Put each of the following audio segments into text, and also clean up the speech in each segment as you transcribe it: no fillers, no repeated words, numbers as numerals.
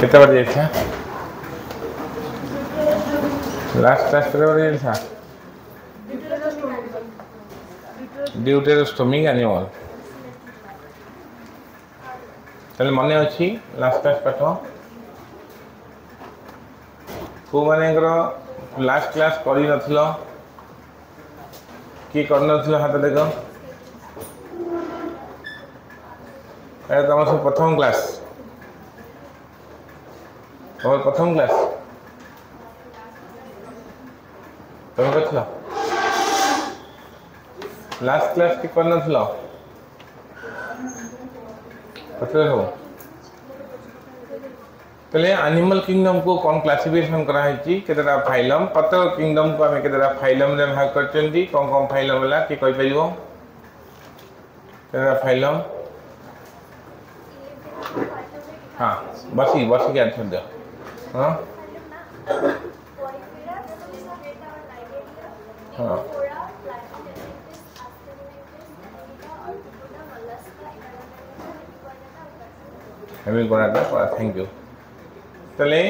कितने बजे था लास्ट क्लास कितने बजे था ड्यूटेरोस्टोमी एनिमल चल मन अच्छी लास्ट क्लास पाठ को मानेकर लास्ट क्लास कर किए कर हाथ देख तुम सब प्रथम क्लास तुम प्रथम क्लास तुम कर लास्ट क्लास की कर पहले एनिमल किंगडम को कौन क्लासिफिकेशन कराई केतटा फाइलम प्रत्येक किंगडम को आम केतटा फाइलम रे भाग करचंती कौन कौन फाइलम होला कि कहि परिबो केतटा फाइलम हां बसी बसी के आंसर दे हां हां हमें कोना थैंक यू तले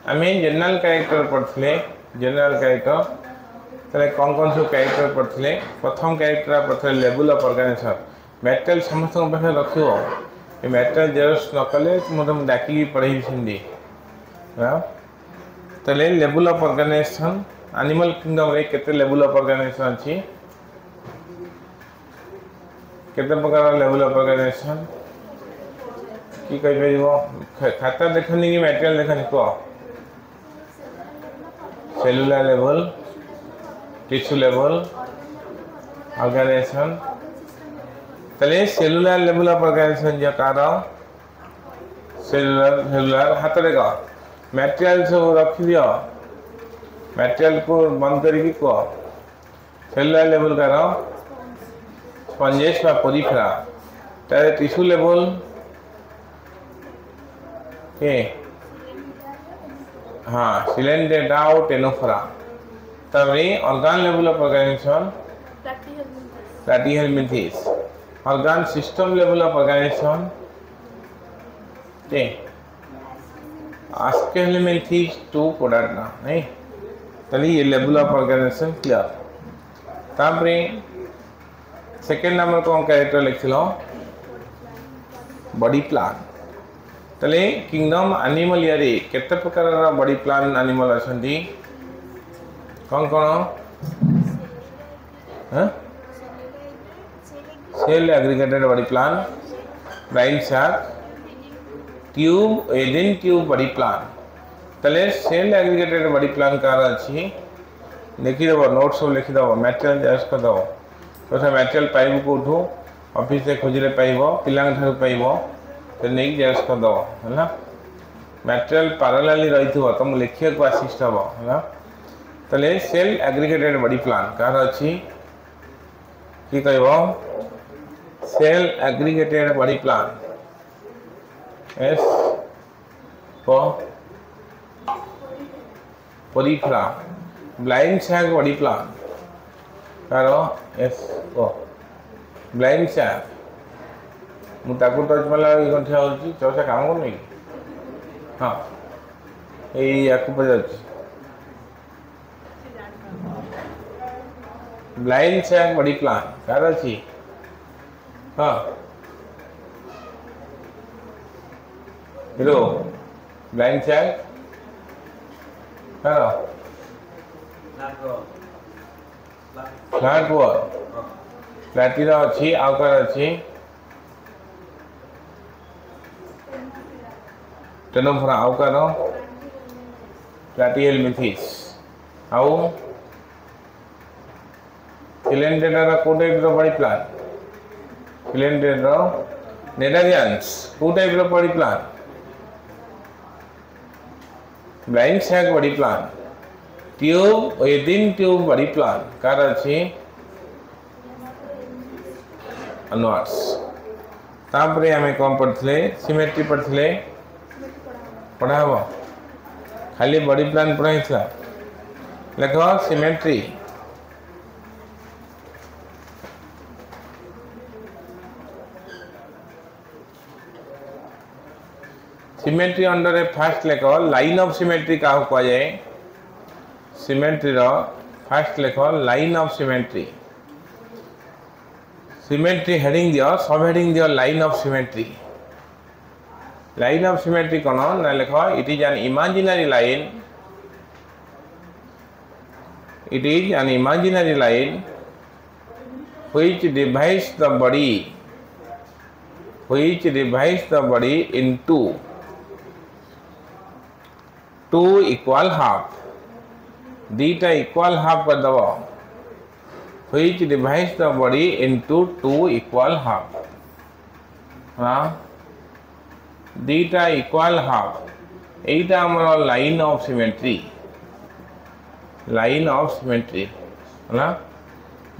आमे जनरल कैरेक्टर पढ़ले जनरल कैरेक्टर तले कौन सब कैरेक्टर पढ़ले प्रथम कैरेक्टर पढ़ले लेवल ऑफ ऑर्गेनाइजेशन मेटल समस्त पाखे रखियो ए मेटल जेरस न कले तुम डाकी पढ़ाई सिंदी हां तले level of organisation animal kingdom रे केते लेवल ऑफ ऑर्गेनाइजेशन अछि केते प्रकार लेवल ऑफ ऑर्गेनाइजेशन कि कहि परिबो खाता देखनी कि मटेरियल देखनी को cellular level tissue level organisation तले सेलुलर लेवल ऑफ ऑर्गेनाइजेशन जे कार सेलुलर हाथ देखो मटेरियल सब रख दियो मटेरियल को बंद करके को सेलुलर लेवल कार स्पंजेस बा पेरिफेरा तले टिश्यू लेवल के हाँ सिलेंडेटा और टेनोफोरा तब organ level of organisation Platyhelminthes organ system level of organisation के आस्केलमिन्थेस टू कोडार्ना नहीं तली ये लेवल ऑफ ऑर्गेनाइजेशन क्लियर तब सेकेंड नंबर कौन कैरेक्टर लिखिलो बॉडी प्लान तले किंगडम एनिमल यारे केते प्रकार बॉडी प्लान एनिमल अछंती कौन कौन हां cell aggregated body plan blind sac tube within tube body plan तले सेल एग्रीगेटेड बॉडी प्लान कार अछि लिखि दबो नोट सब लिखि दबो मटेरियल जस्ट कर दबो तो से मटेरियल पाइबो कोठो ऑफिस से खोजले पाइबो पिलांग थारु पाइबो तो नहीं जेरस कर दो है मटेरियल पैरेलली रही तुम लिखिया को असिस्ट हम है तले सेल एग्रीगेटेड बॉडी प्लान कार अच्छी कि कहबो सेल एग्रीगेटेड बॉडी प्लान एस को Porifera blind sac body plan कार एस को ब्लाइंड शैक मुझे टच मारा ठिया हो चौसा काम कर हाँ या पचार ब्लाइंड शैक बॉडी प्लान कार अच्छी हाँ हिरो ब्लाइंड शैक कार फ्लैट वॉल फ्लैटी अच्छी आउ कार अच्छी टेनोफोरा आउ कार प्लैटीहेलमिन्थेस आउ सिलेंडेटा को type body plan Coelenterata cnidarians को type body plan blind sac body plan tube within tube body plan कार अच्छी अनवर्स तापरे आमे कौन पढ़ते सिमेट्री पढ़ते पढ़ा हम खाली बॉडी प्लान पढ़ाई लेख सिमेट्री सिमेट्री अंडर फास्ट लेख लाइन ऑफ सिमेट्री क्या कह जाए सिमेट्री फास्ट लेख line of symmetry symmetry heading दियो सब हेडिंग दियो line of symmetry line of symmetry कौन ना लेख it is an imaginary line it is an imaginary line which divides the body into two equal half दीटा equal half कर दबो which divides the body into two equal half हाँ दीटा equal half एटा हमारा line of symmetry line of symmetry है ना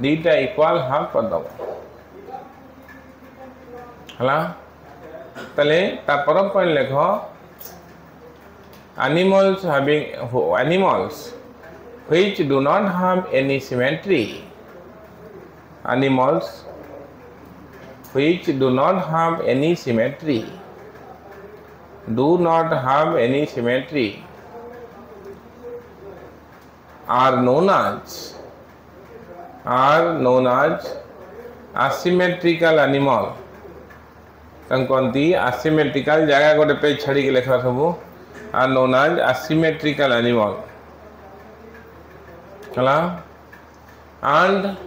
दीटा equal half कर दब है तले तापर पॉइंट लेख animals which do not have any symmetry animals which do not have any symmetry are known as asymmetrical animal कंकंती asymmetrical जगह गोटे पेज छाड़ी के लेखा सब are known as asymmetrical animal हला and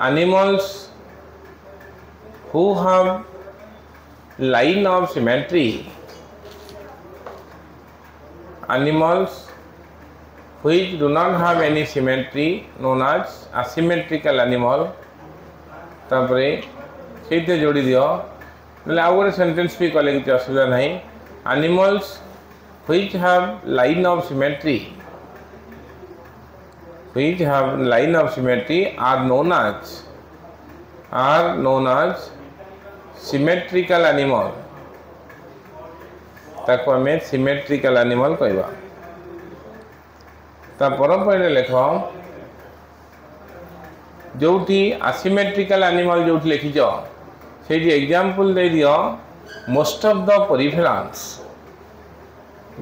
animals who have line of symmetry animals which do not have any symmetry known as asymmetrical animal तापरे सेते जोड़ी दियो नले आ गोटे सेंटेंस भी कले कि असुविधा नहीं animals which have line of symmetry are known as symmetrical animal ताको हमें symmetrical animal कहबा पॉइंट लेख जो एसिमेट्रिकल एनिमल जो लिखिज से एग्जांपल दे दियो मोस्ट ऑफ द पेरिफेरल्स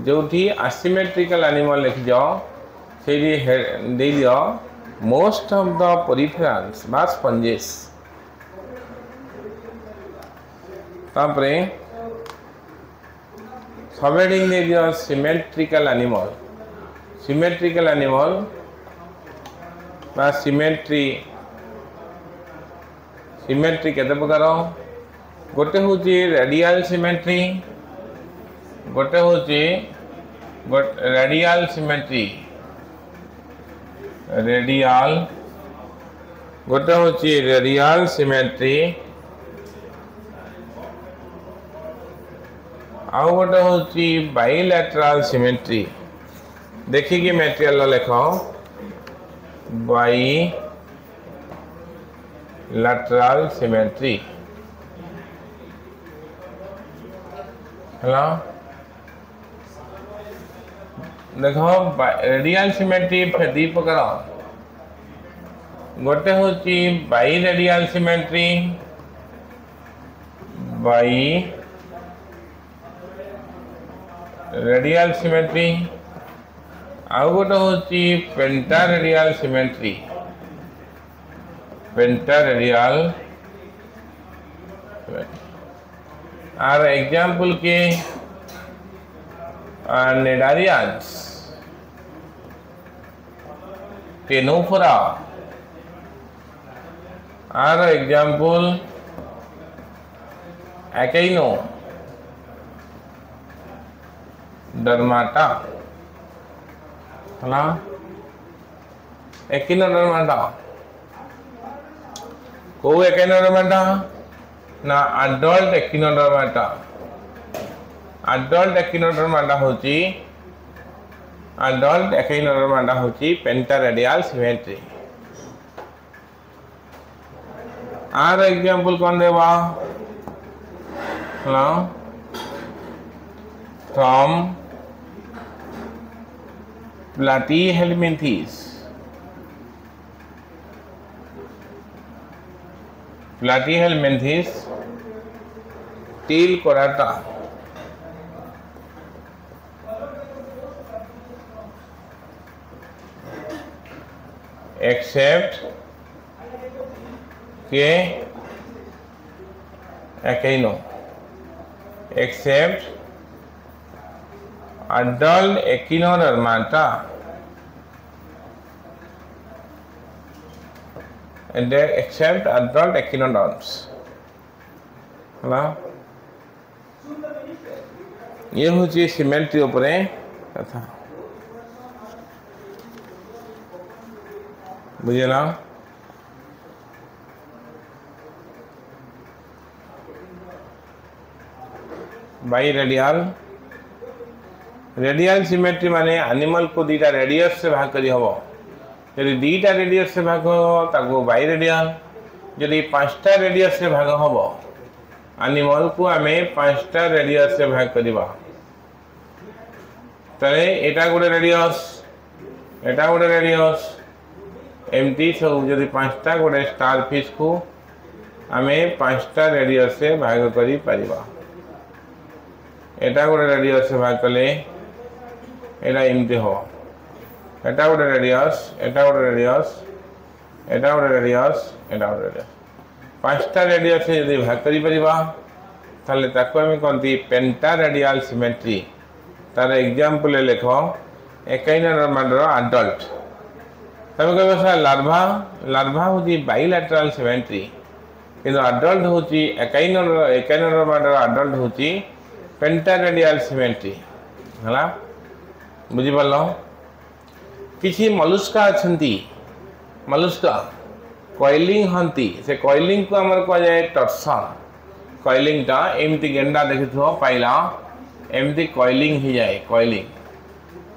जो एसिमेट्रिकल एनिमल लिखिज से दे दियो मोस्ट ऑफ द पेरिफेरल्स बा स्पंजेस तापरे सब हेडिंग दे दियो सिमेट्रिकल एनिमल सिमेट्रिकल एनिमल बा सिमेट्री केते प्रकार गोटे हूँ रेडियल सिमेट्री गोटे हूँ रेडियल सिमेट्री गोटे हूँ रेडियल सिमेट्री आउ गोटे हूँ बाइलैटरल सिमेट्री देखिए मटेरियल लेख बाइलैटरल सिमेट्री है देख रेडियल सिमेट्री दी प्रकार गोटे हूँ बाइरेडियल सिमेट्री रेडियल सिमेट्री आउ गोटे हूँ पेंटारेडियल सिमेट्री आर एग्जाम्पल के नेडारियंस टेनोफोरा आर एग्जाम्पल एकेनो डर्माटा है एकिनोडर्माटा को एकिनोडर्माटा ना अडल्ट एकिनोडर्माटा होची पेंटारेडियल सिमेट्री आर एग्जांपल कौन देवा फ्रॉम प्लाटीहेलमिन्थेस टिल कोराटा एक्सेप्ट के एकेनो accept adult echinodermata and they accept adult echinoderms है ये हूँ सिमेट्री उपरे कथा बुझेला बाई रेडियल सिमेट्री माने एनिमल को दीटा रेडियस से भाग करी हबो यदि दीटा रेडियस से भाग हो ताको बाई रेडियल यदि पांचटा रेडियस से भाग हबो एनिमल को हमें पांचटा रेडियस से भाग करिबा तले एटा गोटे रेडियस एमटी सब यदि पांचटा गोटे स्टार फिश को हमें पांचटा रेडियस से भाग करी परिबा एटा गोटे रेडियस से भाग कले एटा एमटी हो एटा गोटे रेडियस एटा गोटे रेडियस एटा गोटे रेडियस एटा गोटे रेडियस पांचटा रेडियस से यदि भाग करी परिबा ताले ताको हमें कहती पेंटा रेडियल सिमेट्री तार एग्जांपल लेख एकाइनोडर्माटर अडल्ट तमें कह सर लार्भा हूँ बाइलेटरल सिमेट्री किंतु अडल्ट हूँ एकाइनोडर्माटर अडल्ट हूँ पेंटा रेडियल सिमेट्री है बुझिपार किसी मलुस्का अच्छी मलुस्का कॉइलिंग हंती से कॉइलिंग को आमर कह जाए टर्सन कॉइलिंग टा एमती गेंडा देखि पाइला एमती कॉइलिंग ही जाए कॉइलिंग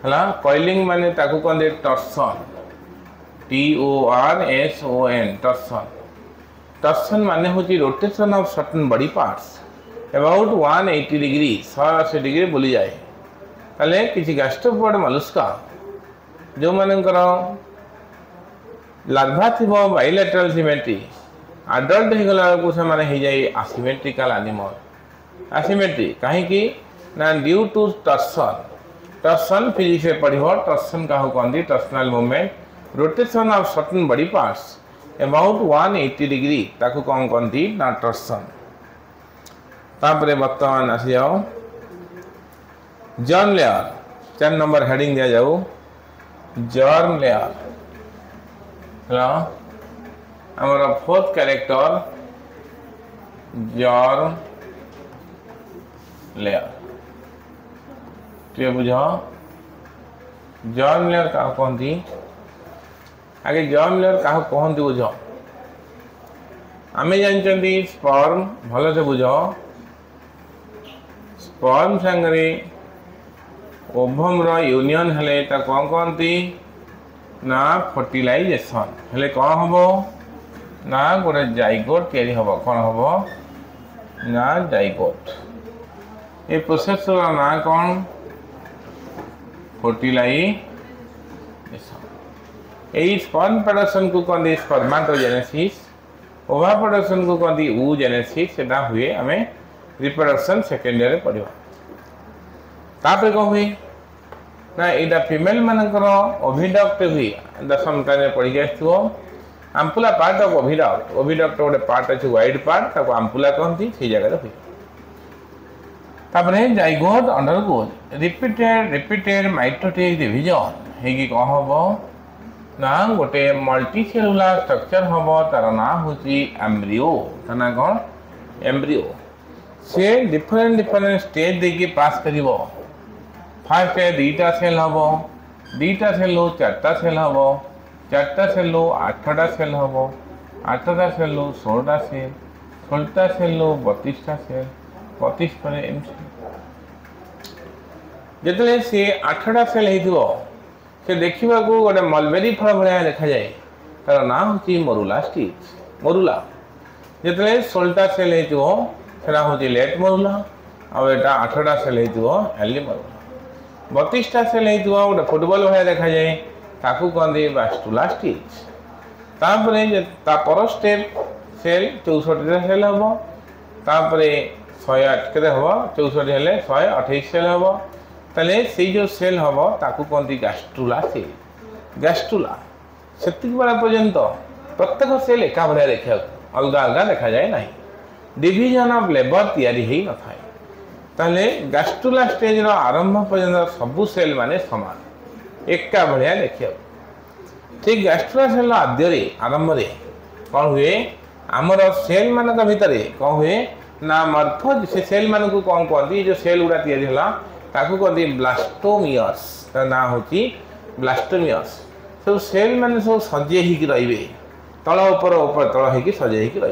है कॉइलिंग माने ताकू कहते टर्सन TORSON टर्सन टर्सन माने हूँ rotation of certain body parts about 180 degree 180 degree बुली जाए ताले किसी गैस्ट्रोपोड मलुस्का जो मानकर लार्भा थी बाइलेटरल सिमेट्री अडल्ट हो गला को से माने हो जाए असिमेट्रिकल एनिमल असिमेट्री कहीं ना ड्यू टू टर्सन फिजिक्स से पढ़ो टर्सन क्या कहते torsional movement rotation of certain body parts about 180 degree ताको कौन कहती ना टर्सन तापरे बर्तमान आसी जाओ जर्म लेयर 4 नंबर हेडिंग दिया जाओ जर्म लेयर हेलो हमारा फोर्थ कैरेक्टर जर्म लेयर बुझ जर्म लेयर क्या कहती आगे जर्म लेयर क्या कहती बुझ आम जानते स्पर्म भल से बुझ स्पर्म सांगे ओभम रो यूनियन हेले ता कौन कहती ना फर्टिलाइजेशन हेले कौन हम ना गोटे जाइगोट तैयारी हम कौन हम ना जाइगोट ये प्रोसेस ना कौन फर्टिलाइजेशन यही स्पर्म प्रोडक्शन को कहते स्पर्माटोजेनेसिस ओवा प्रोडक्शन को कहती oogenesis सेटा हुए आम रिप्रोडक्शन सेकेंड ईयर पढ़ा तापर कौन हुए ना यहाँ फीमेल मानकर ओविडक्ट हुई 10th क्लास पढ़ी आसो आम्पुला पार्ट ऑफ ओविडक्ट गोटे पार्ट अच्छे वाइड पार्ट ताको आम्पुला कहती से जगह हुए तापर zygote undergoes repeated mitotic division है कौन हम ना गोटे मल्टीसेलुलर स्ट्रक्चर हम तार ना हूँ एम्ब्रियो तार ना कौन एम्ब्रियो से डिफरेंट स्टेज देखिए पास कर फास्ट दुईटा सेल हम दुईटा सेल 4टा सेल हम 4टा सेल 8टा सेल हम 8टा सेल 16टा सेल 16टा सेल 32टा सेल 32 पर जिते सी 8टा सेल हो से देखा गोटे मलबेरी फल भाया देखा जाए तार ना हूँ मरुला स्टिच मरुला जिते 16टा सेल होता हूँ लेट मरुला आटा 8टा सेल हो अर्ली मरुला 32टा सेल होता गोटे फुटबॉल भाया देखा जाए ताकू कहते वास्टुला स्टिच तापर स्टेप सेल 64टा सेल हम तापर 108 के हम 64 हेले 128 सेल हम ताले से जो सेल हम ताकू कहती गैस्ट्रुला सेल गैस्ट्रुला से पर्यंत प्रत्येक सेल एका भाया देखा अलग अलग देखा जाए ना डिविजन ऑफ लेबर तैयारी ही न थाए ताले गैस्ट्रुला स्टेज रो आरंभ पर्यंत सबु सेल माने समान एका भाया देखा ठीक गैस्ट्रुला सेल आद्य आरंभ रे कौन हुए आमर सेल मान भितर कौन हुए ना मर्फोज से सेल मान को कौन कहती जो सेल गुड़ा या कहती ब्लास्टोमियस ना हूँ ब्लास्टोमियस सब सेल मान सब सजे रे तल उपर उपर तल हो सजे रे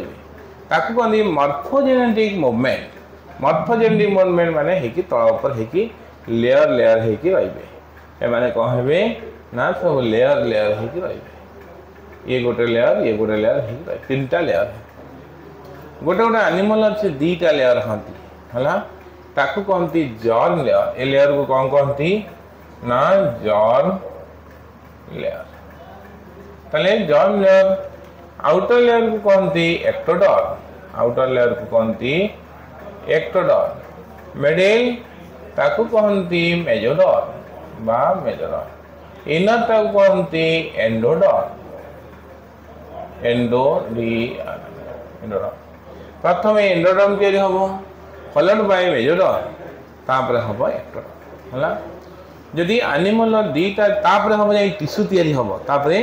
ताकू कहती मर्फोजेनेटिक मुवमेंट मर्फोजेनेटिक मुवमेंट माने हो तल उपर हो लेयर लेयर हो माने कौन हे ना सब लेयर लेयर हो ये गोटे लेयर हो तीन टा लेयर गोटे गोटे एनिमल अच्छे दीटा लेयर हाँ है ताकू कहती जर्म लेयर ए लेयर को कौन कहती ना जर्म लेयर ताले जर्म लेयर आउटर लेयर को कहती एक्टोडर्म आउटर लेयर को कहती एक्टोडर्म मिडिल ताकू कहती मेजोडर्म बा मेजोडर्म इनर ताकू कहती एंडोडर्म एंडोडर्म प्रथम एंडोडर्म तैयारी हम फॉलोड बाय मेजोडर्म तापर हम एक्टोडर्म है जदि एनिमल दीटा तापर हम जाई टिश्यू तैयारी हम तापर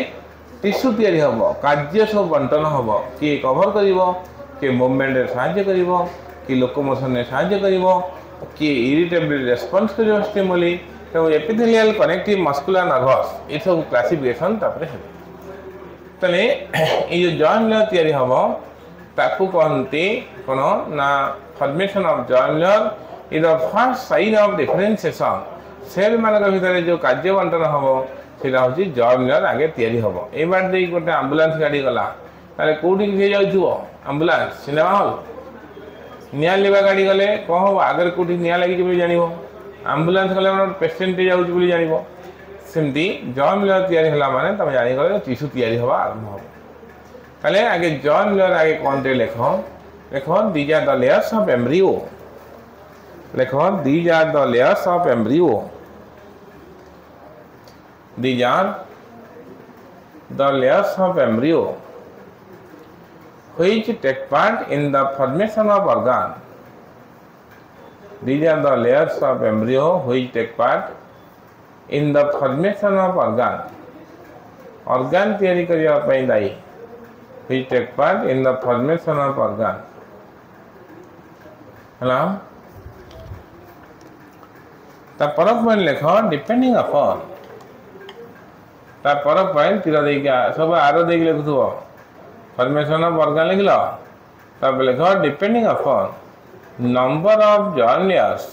टिश्यू तैयारी हम कार्य सब बंटन हम किए कवर करिवो किए मूवमेंट रे सहायता करिवो कि लोकोमोशन रे सहायता करिवो कि इरिटेबिलिटी रेस्पॉन्स करिवो स्टिमुली तो एपिथेलियल कनेक्टिव मस्कुलर नर्वस ये सब क्लासिफिकेशन तापर है तने ये जो जॉइंट लेयर तैयारी हम ताकू कहते कौन ना formation of joint layer is the first sign of differentiation cell मान भीतर जो कार्य बंटन हम सेटा हूँ जॉइंट लेयर आगे तैयारी हम ए बार दे गोटे एम्बुलेंस गाड़ी गला ताले कोठी से जाउथुओ एम्बुलेंस सिनेमा हॉल निया लेवा गाड़ी गले कौन हम आगे कोठी निया लगी बोली जानिबो एम्बुलेंस गले पेशेंट जाउछ बोली जानिबो सेमती जॉइंट लेयर तैयारी हला माने तमे जानि गले टिश्यू तैयारी हवा आरंभ हो ताले आगे जॉइंट लेयर आगे कौन टे लिखो लिखो these are the layers of embryo लिखो these are the layers of embryo these are the layers of embryo which take part in the formation of organ these are the layers of embryo which take part in the formation of organ तैयारी करिया पई दाई which take part in the formation of organ hello ता पर point लिखो depending upon ता पर point तीर दे के सब आरो दे के लिखुथो फॉर्मेशन ऑफ ऑर्गन लिख लो तब लिखो depending upon number of joint layers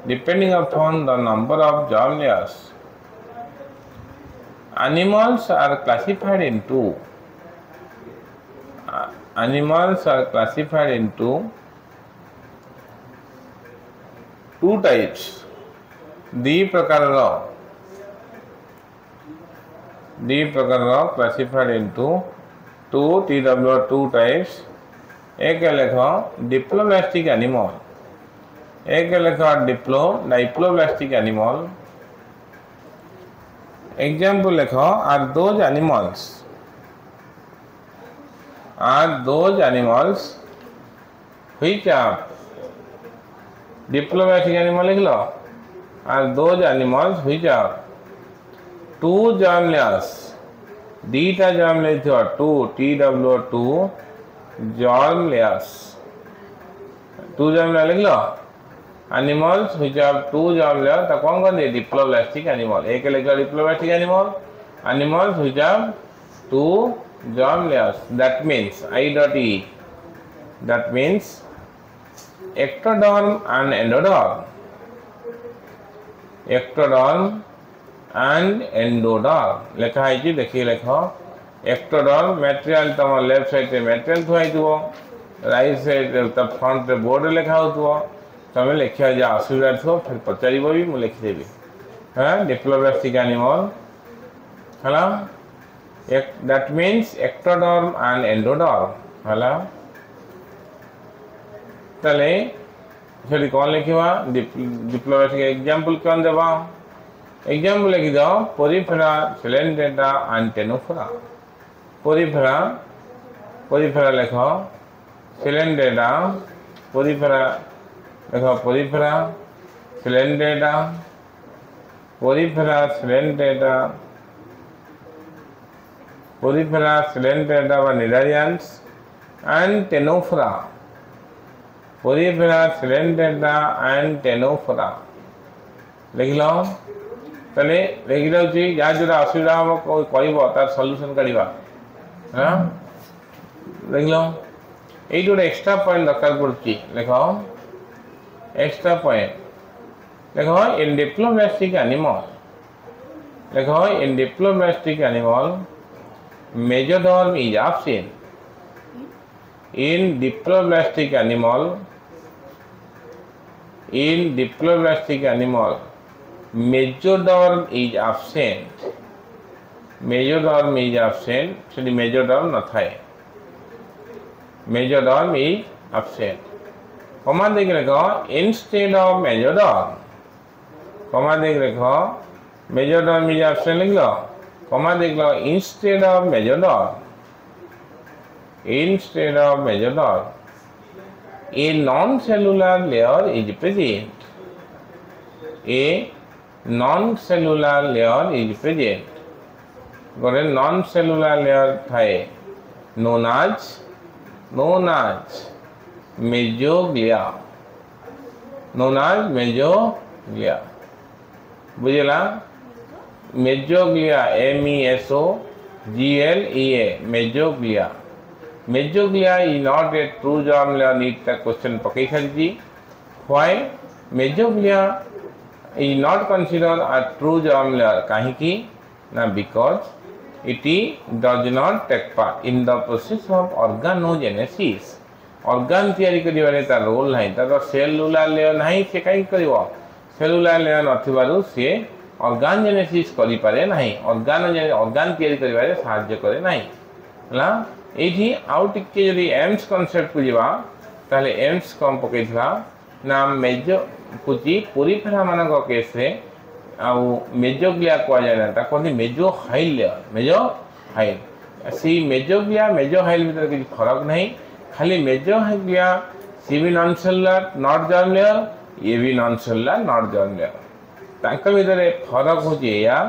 depending upon the number of germ layers animals are classified into two types दी प्रकार classified into two two types एक लेखो डिप्लोब्लास्टिक एनिमल एक लेखा डाइप्लोब्लास्टिक एनिमल एग्जाम्पल लेखो are those animals which are diploblastic animal लिख लो are those animals which are two germ layers दीटा germ layer two TW2 germ layers two germ layer लिख लो animals which have two germ layer तो कौन कहते diploblastic animal एक लेखा diploblastic animals which have two germ layers that means ectoderm and endoderm लेखा है देखिए लेखो ectoderm मटेरियल तुम लेफ्ट साइड रे मटेरियल थुआइथो राइट साइड तब फ्रंट रे बोर्ड लिखा होतो तमे लिखिया जे असुविधा थो फिर पचारिबो भी मु लिखि देबी हां डिप्लोब्लास्टिक एनिमल हला that means ectoderm and endoderm हला तले फिर कौन लिखिवा डिप्लोब्लास्टिक एग्जांपल कौन देबा एग्जाम्पल लिखि दो Porifera Coelenterata and Ctenophora Porifera Porifera लिख सिलेंड्रेटा पोरिफेरा लिख Porifera Coelenterata Porifera Coelenterata Porifera Coelenterata व cnidarians and Ctenophora Porifera Coelenterata and Ctenophora लिख लो तले लिखि दउची या जोरा असुविधा हम कहबो तार सॉल्यूशन काढिबा हां लिख लो एई जोरा एक्स्ट्रा पॉइंट दरकार पड़ची लिखो एक्स्ट्रा पॉइंट लिखो इन डिप्लोमेटिक एनिमल लिखो in diplomatic animal mesoderm is absent in diplomatic animal mesoderm is absent actually mesoderm न था mesoderm is absent कमांड देख रखो instead of mesoderm कमांड देख रखो mesoderm is absent लिख लो कमांड देख लो instead of mesoderm a non-cellular layer is present. A non-cellular layer is present. Gore non-cellular layer थाए known as mesoglea. बुझला mesoglea MESOGLEA mesoglea. Mesoglea is not a true germ layer. Need the question पकई खरीदी. Why mesoglea is not considered a true germ layer? काहे की ना because it does not take part in the process of organogenesis. organ तैयारी करिवारे ता role नहीं ता cellular layer नहीं से काई करिवो सेलुलर लेयर नथिबारु से organogenesis करि पारे नहीं organ तैयारी करिवारे सहाय्य करे नहीं हला एठी आउ टिके जदी एम्स कांसेप्ट को जीवा ताले एम्स कम पकेथला ना मेजो कुची पोरिफेरा मानक केस रे आउ मेजोग्लिया को जाय ता कोनी मेजो हाइल सी मेजोग्लिया मेजो हाइल भीतर किछ फरक नहीं खाली मेजो हाइलिया सी भी non cellular not germ layer ये भी non cellular not germ layer तांका भीतर फरक होची या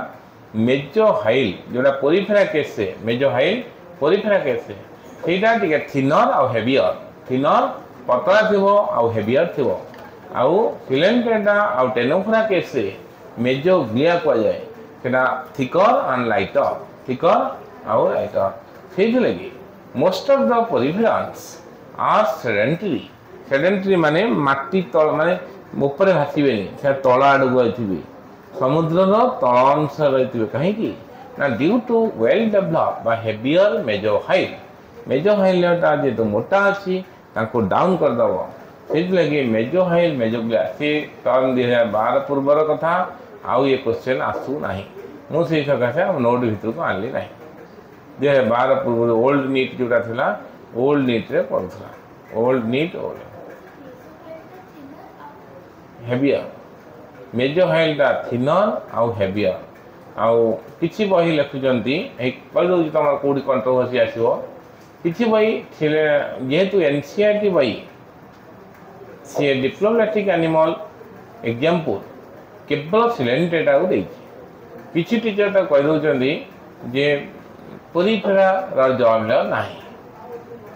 मेजो हाइल जोडा पोरिफेरा केस से मेजो हाइल पोरिफेरा केसे सेटा टिके थिनर आ हेवियर थिनर पतला थिबो आ हेवियर थिबो आ सिलेंड्रेटा आ टेनोफोरा केसे मेजोग्लिया को जाय सेटा थिकर एंड लाइटर सेहि लगी most of the poriferans are sedentary माने माटी तळ माने ऊपर भासीबेनी से तळ आडू आइथिबे समुद्र रो तळ अंश रहिथिबे काहे की ना ड्यू टू वेल डेवलप बा हेवियर मेजोहाइल टा जे तो मोटा अछि ताको डाउन कर दबो सेज लगे मेजोहाइल मेजोग्लिया से टर्म 2012 पूर्वर कथा आउ ये क्वेश्चन आसु नाही मु से सकासे हम नोट भीतर को आनली नाही 2012 पूर्व ओल्ड नीट जोटा थिला ओल्ड नीट रे पड़थला ओल्ड हेवियर मेजोहाइल टा थिनर आउ हेवियर आउ किछि बही लिखुचंती कहि दउ तुम कोडी कंट्रोवर्सी आसीबो किछि बही जेहेतु एनसीईआरटी बही सी डिप्लोमेटिक एनिमल एग्जांपल केवल सिलेंड्रेटा को देछि किछि टीचर ता कहि दउचंती जे पोरिफेरा र जर्म लेयर नाही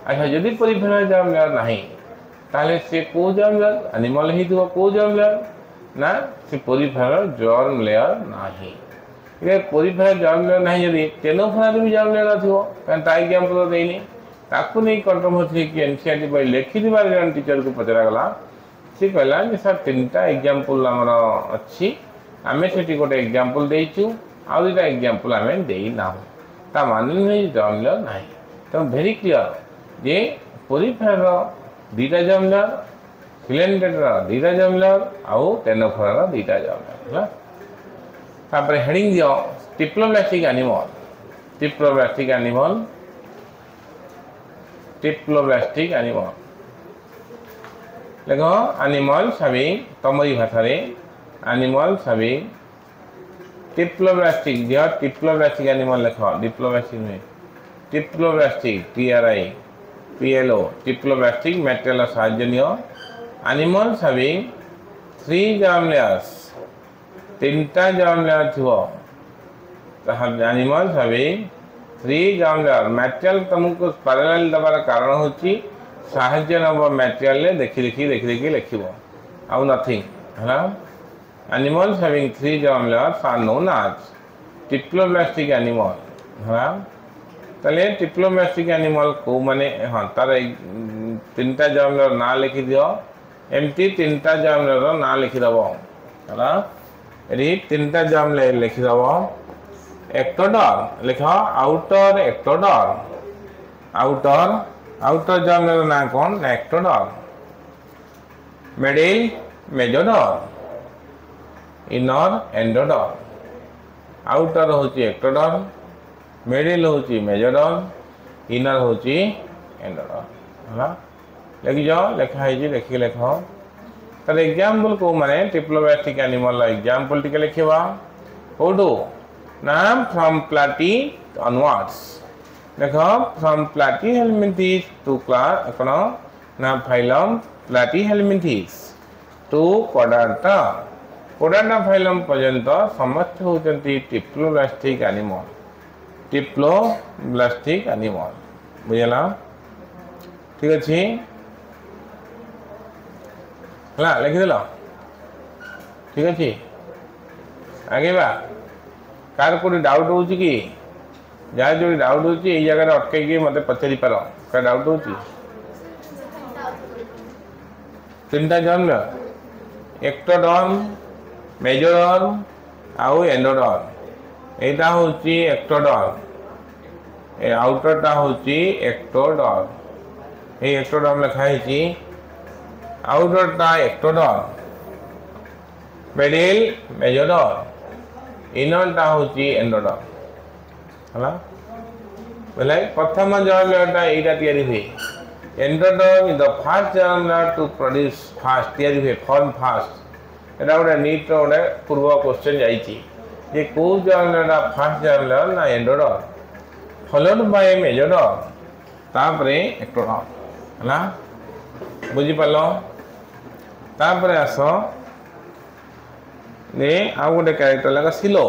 अच्छा जदि पोरिफेरा जर्म लेयर नाही ताले से को जर्म लेयर एनिमल ही दिबो को जर्म लेयर ना से पोरिफेरा जर्म लेयर नाही ये पोरिफेरा जर्म लेयर नहीं जदि टेनोफोरा भी जर्म लेयर थिबो कान ता एग्जांपल देइनी ताकू नहीं कंट्रोवर्सी कि एनसीईआरटी बही लिखि दिबार जन टीचर को पचरा गला से कहला जे सर तीनटा एग्जांपल हमर अछि आमे सेठी गोटे एग्जांपल देइछु आ दुटा एग्जांपल आमे देइ ना ता माने नहीं जर्म लेयर नहीं तो वेरी क्लियर जे पोरिफेरा दीटा जर्म लेयर सिलेंड्रेटा दीटा जर्म लेयर आ टेनोफोरा दीटा जर्म लेयर हला तापर हेडिंग दियो डिप्लोमेटिक एनिमल देखो एनिमल्स हैविंग तमरी भाषा रे एनिमल्स हैविंग डिप्लोब्लास्टिक दिया डिप्लोब्लास्टिक एनिमल लिख डिप्लोब्लास्टिक में डिप्लोब्लास्टिक PLO डिप्लोब्लास्टिक मेटेरियल साहाय्य एनिमल्स हैविंग 3 जर्म लेयर्स 3टा जर्म लेयर थियो animals having 3 germ layer material तुमको पैरेलल दबार कारण होची साहाय्य नब मेटेरियल देखि लिखिबो आउ नथिंग है animals having 3 germ layers are known as diploblastic animal है तले डिप्लोब्लास्टिक एनिमल को माने हां तार 3टा जर्म लेयर ना लिखि दियो एमटी 3टा जर्म लेयर ना लिखि दबो है एरी 3टा जर्म लेयर लिखि दबो एक्टोडर्म लिखा outer ectoderm outer germ layer ना कौन ectoderm middle mesoderm inner endoderm outer होची एक्टोडर्म मिडिल होची मेजोडर्म इनर होची एंडोडर्म है लिखि जाओ लिखा है देखिए लिख तर एग्जांपल को माने डिप्लोब्लास्टिक एनिमल एग्जांपल टिके लिखिबा कोडो नाम फ्रॉम प्लाटी ऑनवर्ड्स देखो फ्रॉम प्लाटी हेलमिंथेस टू क्लास कोन ना फाइलम प्लाटी हेलमिंथेस टू कोडार्टा फाइलम पर्यंत समस्त होचंती डिप्लोब्लास्टिक एनिमल बुझला ठीक अछि हला लिखि देलो ठीक अछि आगे बा कार कोई डाउट होची कि जा जो डाउट होची ए जगह रे अटके के मते पछरी पारो का डाउट होची 3टा जर्म एक्टोडर्म मेजोडर्म आउ एंडोडर्म एटा होची एक्टोडर्म ए आउटर टा होची एक्टोडर्म ए एक्टोडर्म लिखा है आउटर टा एक्टोडर्म मिडिल मेजोडर्म इनर टा होची एंडोडर्म हला बोले प्रथम जर्म लेयर टा एटा तयारी हुए endoderm is the first germ layer to produce first तयारी हुए फॉर्म फास्ट एटा गोटे नीट रो गोटे पूर्व क्वेश्चन जाईची जे को germ layer first germ layer ना एंडोडर्म फॉलोड बाय मेजोडर्म तापरे एक्टोडर्म हला बुझी पालो तापरे आसो ने आ गोटे कैरेक्टर लगा सिलो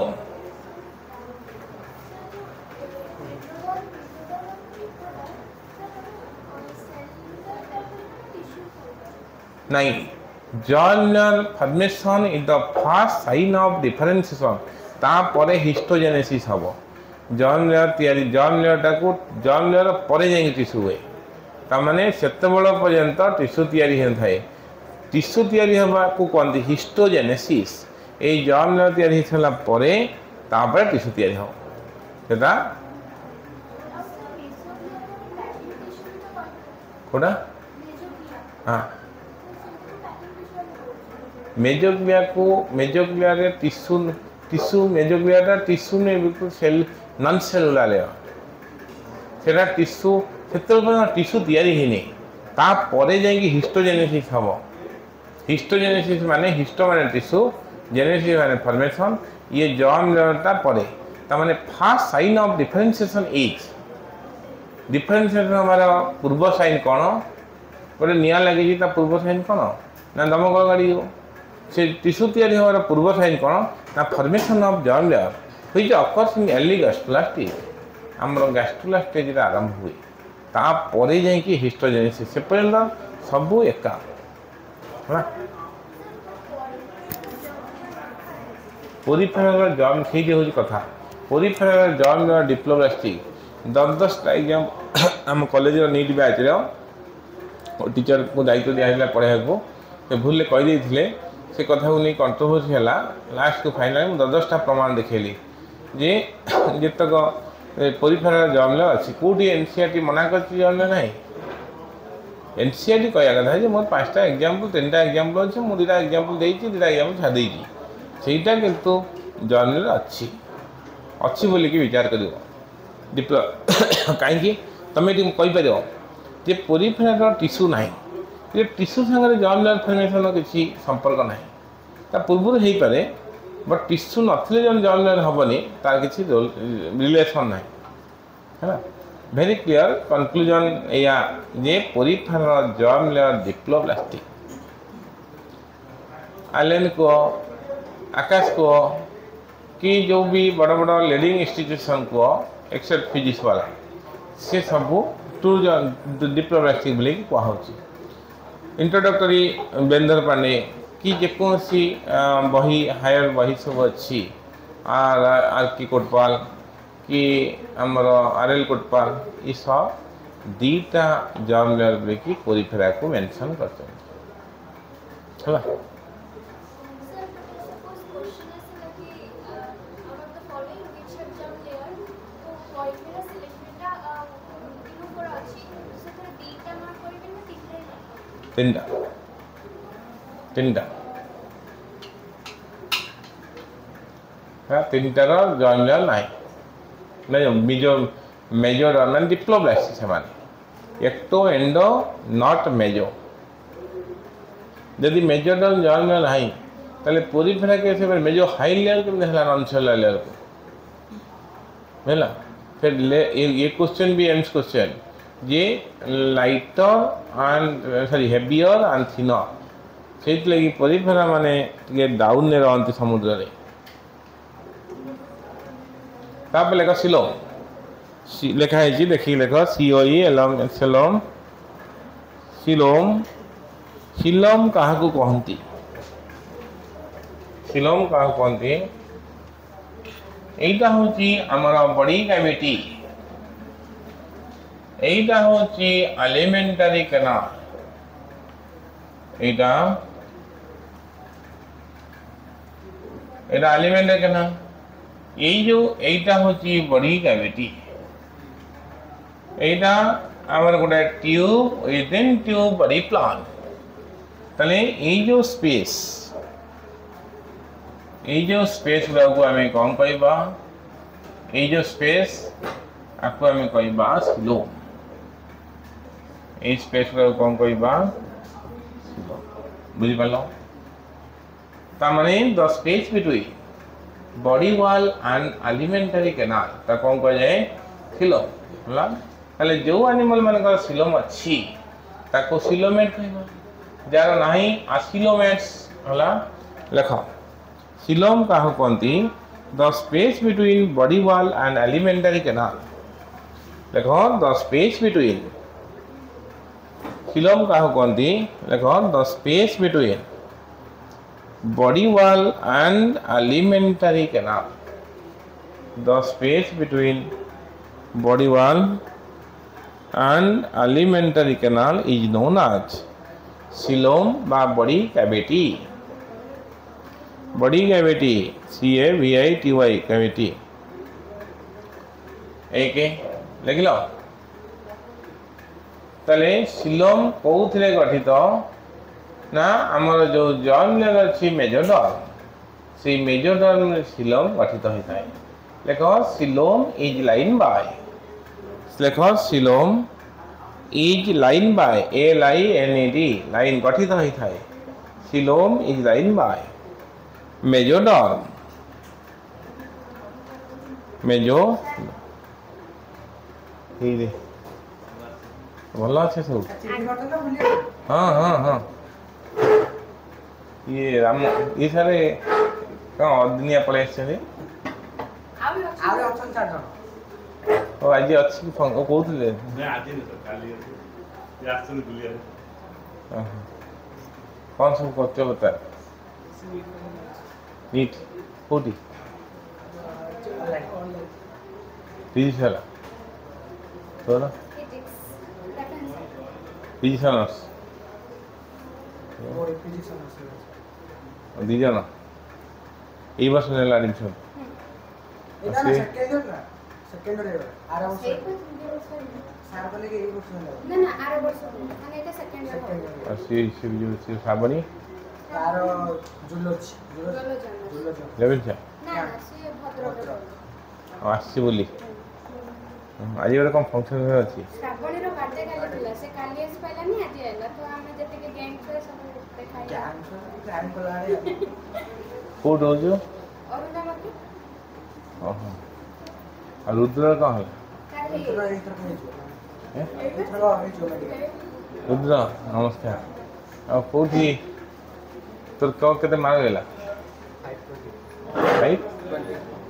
नहीं germ layer formation is the first sign of differentiation तापरे हिस्टोजेनेसिस हबो जर्म लेयर तयारी जर्म लेयर परे जाई टिश्यू हुए ता माने सेते बळ पर्यंत टिश्यू तयारी हेन थाए टिश्यू तयारी हबा को कोनती हिस्टोजेनेसिस ए जर्म लेयर तयारी हिसला परे तापरे टिश्यू तयारी हो सेटा कोडा हां मेजोग्लिया रे टिश्यू मेजोग्लिया टिश्यू ने बिल्कुल सेल नॉन सेलुलर लेयर सेटा टिश्यू सेते टिश्यू तयारी हिनी ता परे जाई हिस्टोजेनेसिस हबो हिस्टोजेनेसिस माने हिस्टो माने टिश्यू जेनेसिस माने फॉर्मेशन ये जर्म लेयर ता परे ता माने first sign of differentiation is differentiation हमारा पूर्व साइन कोन गोटे निया लगी ता पूर्व साइन कोन ना दमकल गाड़ी से टिश्यू तयारी होवार पूर्व साइन कोन ना formation of germ layer which occurs in early gastrula हमर गैस्ट्रोलास्ट स्टेज रे आरंभ हुए ता परे जाई कि हिस्टोजेनेसिस से पर्यंत सब एका है पोरिफेरल जर्म से जे होची कथा पोरिफेरल जर्म लेयर डिप्लोब्लास्टिक 10 एग्जाम हम कॉलेज रो नीट बैच रो टीचर को दायित्व दिया पढ़ाई को से भूल कही देते से कथा को नहीं कंट्रोवर्सी है लास्ट को फाइनल 10टा प्रमाण देखेली जे जितक पोरिफेरल जर्म लेयर अच्छी कौटी एनसीईआरटी मना कर जर्म लेयर नहीं एनसीईआरटी कहया कथा जे मोर 5टा एग्जांपल 3टा एग्जांपल अच्छे मु 2टा एग्जांपल देइची 2टा एग्जांपल छाड़ देइची सेटा किंतु जर्म लेयर अच्छी बोली कि विचार करियो डिप्लो कहीं तुम ये कहीपर जे पोरिफेरल टिश्यू ना ये टिश्यू सागर जर्म लेयर फॉर्मेशन किसी संपर्क ना ता पूर्व हो पारे बट टिश्यू नथिले जन जर्म लेयर हेनी तार किसी रिलेशन ना है वेरी क्लियर कंक्लूजन या जे पोरिफेरल जर्म लेयर डिप्लोब्लास्टिक आलेन को आकाश को कि जो भी बड़ बड़ लीडिंग इंस्टीट्यूशन को एक्सेप्ट फिजिक्स वाला से सब टू डिप्लोब्लास्टिक बोली कहुच्छी इंट्रोडक्टरी बेंदर पांडे कि जेकोसी बही हायर बही सब अच्छी आर की कोटपाल कि आमर आरएल कोटपाल ये सब दीटा जर्म लेयर बोली पोरिफेरा को मेंशन करते हैं तीनटा तीनटार जर्म लेयर ना मेजर मैंने डिप्लोब्लास्ट से एक्टो एंडो नॉट मेजो जदि मेजर जर्म लेयर ना ताले पोरिफेरा के मेजो हाई लेयर के नॉन सेलुलर लेयर को है फिर ये क्वेश्चन भी AIIMS question J lighter and sorry heavier and thinner से लगी पोरिफेरा माने टे डाउन ने रहती समुद्र रे तापर लेख सिलोम लिखाई देखिए लेख सीओई एलम सेलोम सिलोम सिलोम क्या कहती सिलोम क्या कहती यहीटा हूँ आमर बॉडी कैविटी यहीटा हूँ एलिमेंटरी कैनाल एलिमेंटरी कैनाल यही जो यहीटा हूँ बॉडी कैविटी यहीटा आमर गोटे tube within tube body plan ताले यही जो स्पेस गुड़ा को आम कौन कहवा ये जो स्पेस आपको आम कहवा सिलोम ये स्पेस गुड़ा कौन कहवा बुझिपार ताने the space between body wall and alimentary canal ता कौन कह जाए सिलोम होला ताले जो एनिमल मानकर सिलोम अच्छी ताको सिलोमेट कहवा जार नाही आसिलोमेट्स होला लेख सिलोम क्या कहती the space between body wall and alimentary canal देख द स्पेस बिटवीन सिलोम क्या कहती देख the space between body wall and alimentary canal the space between body wall and alimentary canal is known as coelom बा body cavity body cavity CAVITY cavity एक लिख लो ताले coelom कौथिले गठित ना आमर जो जर्म लेयर अच्छी मेजोडर्म से मेजोडर्म सिलोम गठित होता है लेख सिलोम इज लाइन बाय लेख coelom is line by LINED line गठित होता है coelom is line by mesoderm मेजो भल अच्छे सब हाँ हाँ हाँ ये राम ये सारे कौन अदिनिया पड़े आज अच्छी कहते कौन सब करते बता नीट कोटी फिजिक्स वाला तो ना फिजिक्स ऑनर्स दी जन এই বছর নেল অ্যাডমিশন এটা না সেকেন্ড ইয়ার আর বছর স্যার বলে কি এই বছর না না আর বছর মানে এটা সেকেন্ড ইয়ার আসি সে সাবনি আর জুলজি লেভেল চা না না সে ভদ্রক আসছি বলি আজ এরকম ফাংশন হয়ে আছে শ্রাবণীর বার্থডে কালি ଥିଲା সে কালি এসে পাইলানি আজ আইলা তো আমি যেতে গ্যাং করে সব দেখাই গ্যাং কলারে কোড হচ্ছে ଓହୋ ଆଉ ରୁଦ୍ରର କ'ଣ ହେଲା ଏଥର ଏଇଥର ହେଇଯିବ ଏଁ? ଏଇଥର ହେଇଯିବ ମେଡ଼ିକାଲ ରୁଦ୍ର ନମସ୍କାର ଆଉ କେଉଁଠି ତୋର କ'ଣ କେତେ ମାର୍କ ହେଲା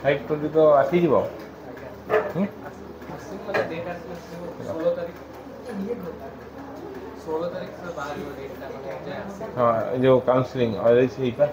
520 ତ ଆସିଯିବ ହୁଁ? ହଁ ଏ ଯେଉଁ କାଉନସିଲିଂ ହେଇପା